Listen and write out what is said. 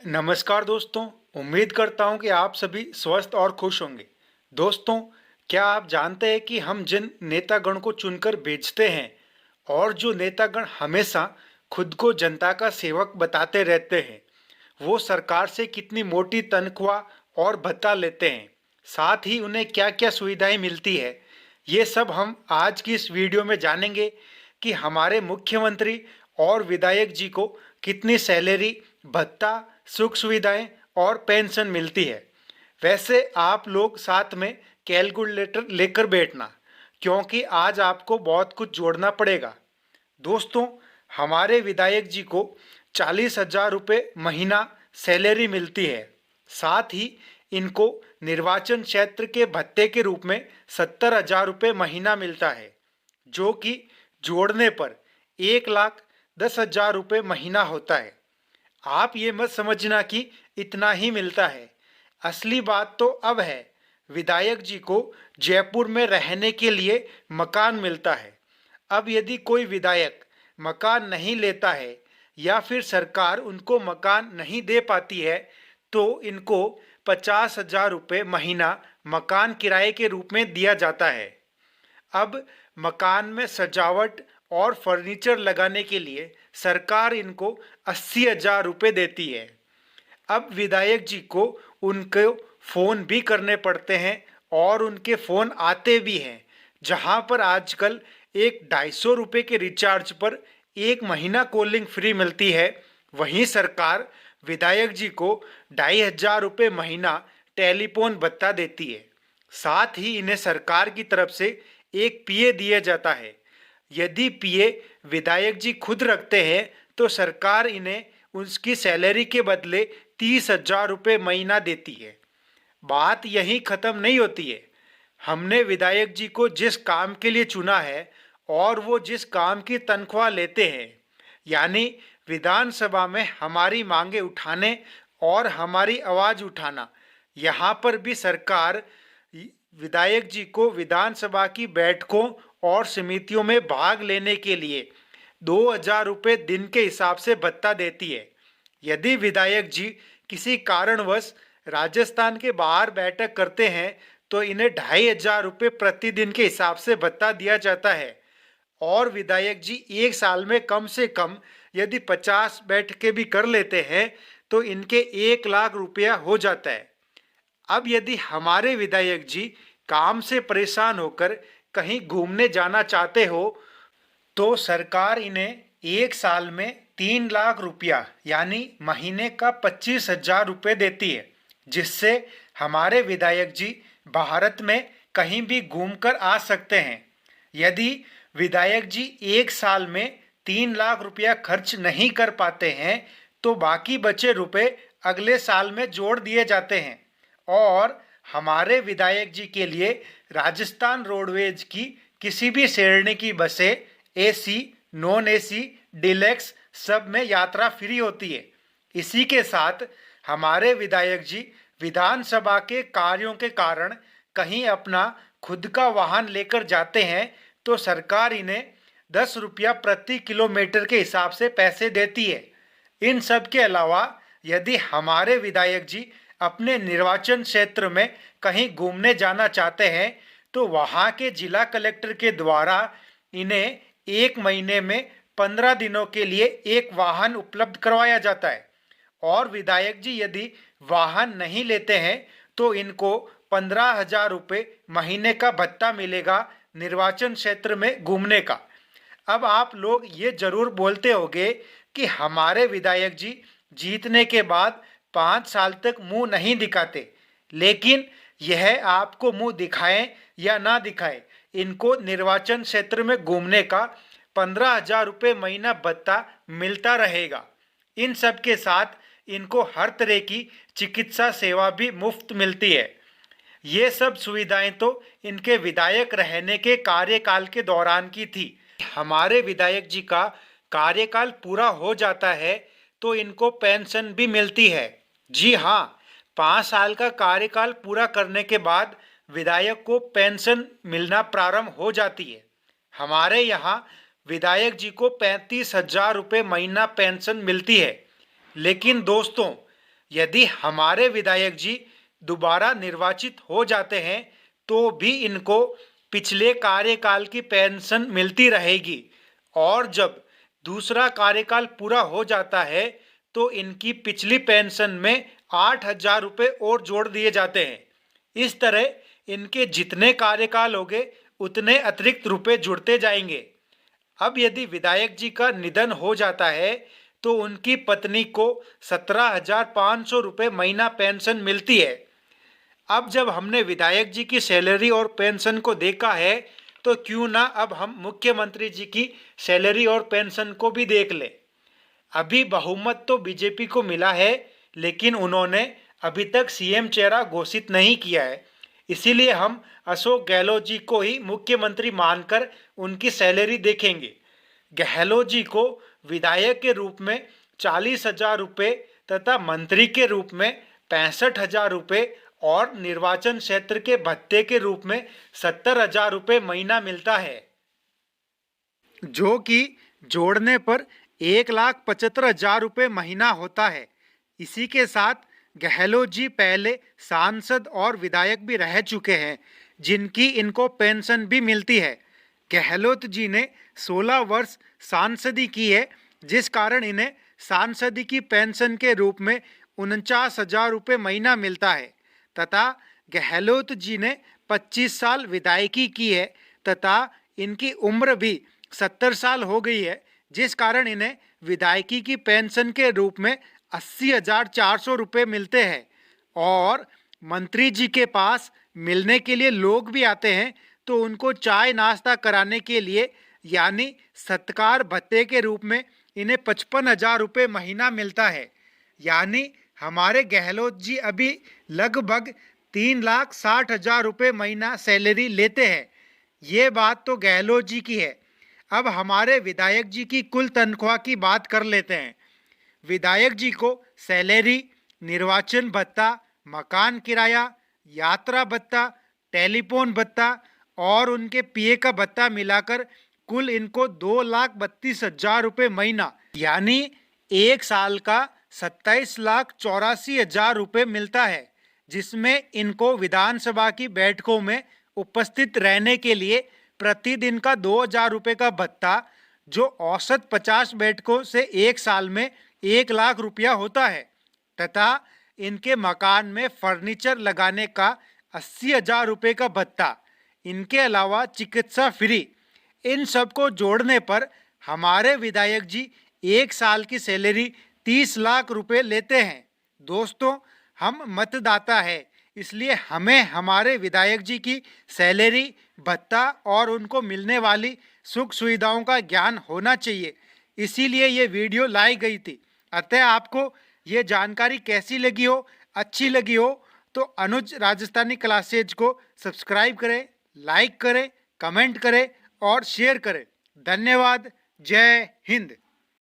नमस्कार दोस्तों। उम्मीद करता हूं कि आप सभी स्वस्थ और खुश होंगे। दोस्तों, क्या आप जानते हैं कि हम जिन नेतागण को चुनकर भेजते हैं और जो नेतागण हमेशा खुद को जनता का सेवक बताते रहते हैं, वो सरकार से कितनी मोटी तनख्वाह और भत्ता लेते हैं, साथ ही उन्हें क्या-क्या सुविधाएं मिलती है। ये सब हम आज की इस वीडियो में जानेंगे कि हमारे मुख्यमंत्री और विधायक जी को कितनी सैलरी, भत्ता, सुख सुविधाएं और पेंशन मिलती है। वैसे आप लोग साथ में कैलकुलेटर लेकर बैठना, क्योंकि आज आपको बहुत कुछ जोड़ना पड़ेगा। दोस्तों, हमारे विधायक जी को 40,000 रुपये महीना सैलरी मिलती है। साथ ही इनको निर्वाचन क्षेत्र के भत्ते के रूप में 70,000 रुपये महीना मिलता है, जो कि जोड़ने पर 1,10,000 रुपये महीना होता है। आप ये मत समझना कि इतना ही मिलता है। असली बात तो अब है, विधायक जी को जयपुर में रहने के लिए मकान मिलता है। अब यदि कोई विधायक मकान नहीं लेता है या फिर सरकार उनको मकान नहीं दे पाती है, तो इनको 50,000 रुपये महीना मकान किराए के रूप में दिया जाता है। अब मकान में सजावट और फर्नीचर लगाने के लिए सरकार इनको 80,000 रुपये देती है। अब विधायक जी को उनको फ़ोन भी करने पड़ते हैं और उनके फ़ोन आते भी हैं, जहां पर आजकल एक 250 रुपये के रिचार्ज पर एक महीना कॉलिंग फ्री मिलती है। वहीं सरकार विधायक जी को 2,500 रुपये महीना टेलीफोन भत्ता देती है। साथ ही इन्हें सरकार की तरफ से एक पीए दिया जाता है। यदि पीए विधायक जी खुद रखते हैं तो सरकार इन्हें उसकी सैलरी के बदले 30,000 रुपये महीना देती है। बात यहीं ख़त्म नहीं होती है। हमने विधायक जी को जिस काम के लिए चुना है और वो जिस काम की तनख्वाह लेते हैं, यानी विधानसभा में हमारी मांगे उठाने और हमारी आवाज़ उठाना, यहाँ पर भी सरकार विधायक जी को विधानसभा की बैठकों और समितियों में भाग लेने के लिए 2,000 रुपये दिन के हिसाब से भत्ता देती है। यदि विधायक जी किसी कारणवश राजस्थान के बाहर बैठक करते हैं तो इन्हें 2,500 रुपये प्रतिदिन के हिसाब से भत्ता दिया जाता है। और विधायक जी एक साल में कम से कम यदि 50 बैठकें भी कर लेते हैं तो इनके 1,00,000 रुपया हो जाता है। अब यदि हमारे विधायक जी काम से परेशान होकर कहीं घूमने जाना चाहते हो तो सरकार इन्हें एक साल में 3,00,000 रुपया यानी महीने का 25,000 रुपये देती है, जिससे हमारे विधायक जी भारत में कहीं भी घूमकर आ सकते हैं। यदि विधायक जी एक साल में 3,00,000 रुपया खर्च नहीं कर पाते हैं तो बाकी बचे रुपए अगले साल में जोड़ दिए जाते हैं। और हमारे विधायक जी के लिए राजस्थान रोडवेज की किसी भी श्रेणी की बसें एसी, नॉन एसी, डिलक्स सब में यात्रा फ्री होती है। इसी के साथ हमारे विधायक जी विधानसभा के कार्यों के कारण कहीं अपना खुद का वाहन लेकर जाते हैं तो सरकार इन्हें 10 रुपया प्रति किलोमीटर के हिसाब से पैसे देती है। इन सब के अलावा यदि हमारे विधायक जी अपने निर्वाचन क्षेत्र में कहीं घूमने जाना चाहते हैं तो वहाँ के जिला कलेक्टर के द्वारा इन्हें एक महीने में 15 दिनों के लिए एक वाहन उपलब्ध करवाया जाता है। और विधायक जी यदि वाहन नहीं लेते हैं तो इनको 15,000 रुपये महीने का भत्ता मिलेगा निर्वाचन क्षेत्र में घूमने का। अब आप लोग ये जरूर बोलते होंगे कि हमारे विधायक जी जीतने के बाद 5 साल तक मुंह नहीं दिखाते, लेकिन यह आपको मुंह दिखाएं या ना दिखाएं, इनको निर्वाचन क्षेत्र में घूमने का 15,000 रुपये महीना भत्ता मिलता रहेगा। इन सब के साथ इनको हर तरह की चिकित्सा सेवा भी मुफ्त मिलती है। ये सब सुविधाएं तो इनके विधायक रहने के कार्यकाल के दौरान की थी। हमारे विधायक जी का कार्यकाल पूरा हो जाता है तो इनको पेंशन भी मिलती है। जी हाँ, 5 साल का कार्यकाल पूरा करने के बाद विधायक को पेंशन मिलना प्रारंभ हो जाती है। हमारे यहाँ विधायक जी को 35,000 रुपये महीना पेंशन मिलती है। लेकिन दोस्तों, यदि हमारे विधायक जी दोबारा निर्वाचित हो जाते हैं तो भी इनको पिछले कार्यकाल की पेंशन मिलती रहेगी और जब दूसरा कार्यकाल पूरा हो जाता है तो इनकी पिछली पेंशन में 8,000 रुपये और जोड़ दिए जाते हैं। इस तरह इनके जितने कार्यकाल होंगे उतने अतिरिक्त रुपए जुड़ते जाएंगे। अब यदि विधायक जी का निधन हो जाता है तो उनकी पत्नी को 17,500 रुपये महीना पेंशन मिलती है। अब जब हमने विधायक जी की सैलरी और पेंशन को देखा है तो क्यों ना अब हम मुख्यमंत्री जी की सैलरी और पेंशन को भी देख लें। अभी बहुमत तो बीजेपी को मिला है लेकिन उन्होंने अभी तक सीएम चेहरा घोषित नहीं किया है, इसीलिए हम अशोक गहलोत जी को ही मुख्यमंत्री मानकर उनकी सैलरी देखेंगे। गहलोत जी को विधायक के रूप में 40,000 रुपये तथा मंत्री के रूप में 65,000 रुपये और निर्वाचन क्षेत्र के भत्ते के रूप में 70,000 रुपये महीना मिलता है, जो कि जोड़ने पर 1,75,000 रुपये महीना होता है। इसी के साथ गहलोत जी पहले सांसद और विधायक भी रह चुके हैं जिनकी इनको पेंशन भी मिलती है। गहलोत जी ने 16 वर्ष सांसदी की है जिस कारण इन्हें सांसदी की पेंशन के रूप में 49,000 रुपये महीना मिलता है तथा गहलोत जी ने 25 साल विधायकी की है तथा इनकी उम्र भी 70 साल हो गई है जिस कारण इन्हें विधायकी की पेंशन के रूप में 80,400 रुपये मिलते हैं। और मंत्री जी के पास मिलने के लिए लोग भी आते हैं तो उनको चाय नाश्ता कराने के लिए यानी सत्कार भत्ते के रूप में इन्हें 55,000 रुपये महीना मिलता है। यानी हमारे गहलोत जी अभी लगभग 3,60,000 रुपये महीना सैलरी लेते हैं। ये बात तो गहलोत जी की है। अब हमारे विधायक जी की कुल तनख्वाह की बात कर लेते हैं। विधायक जी को सैलरी, निर्वाचन भत्ता, मकान किराया, यात्रा भत्ता, टेलीफोन भत्ता और उनके पीए का भत्ता मिलाकर कुल इनको 2,32,000 रुपये महीना यानी एक साल का 27,84,000 रुपये मिलता है, जिसमें इनको विधानसभा की बैठकों में उपस्थित रहने के लिए प्रतिदिन का 2,000 रुपये का भत्ता, जो औसत 50 बैठकों से एक साल में 1,00,000 रुपया होता है तथा इनके मकान में फर्नीचर लगाने का 80,000 रुपये का भत्ता, इनके अलावा चिकित्सा फ्री, इन सब को जोड़ने पर हमारे विधायक जी एक साल की सैलरी 30 लाख रुपए लेते हैं। दोस्तों, हम मतदाता है इसलिए हमें हमारे विधायक जी की सैलरी, भत्ता और उनको मिलने वाली सुख सुविधाओं का ज्ञान होना चाहिए, इसीलिए ये वीडियो लाई गई थी। अतः आपको ये जानकारी कैसी लगी हो, अच्छी लगी हो तो अनुज राजस्थानी क्लासेज को सब्सक्राइब करें, लाइक करें, कमेंट करें और शेयर करें। धन्यवाद। जय हिंद।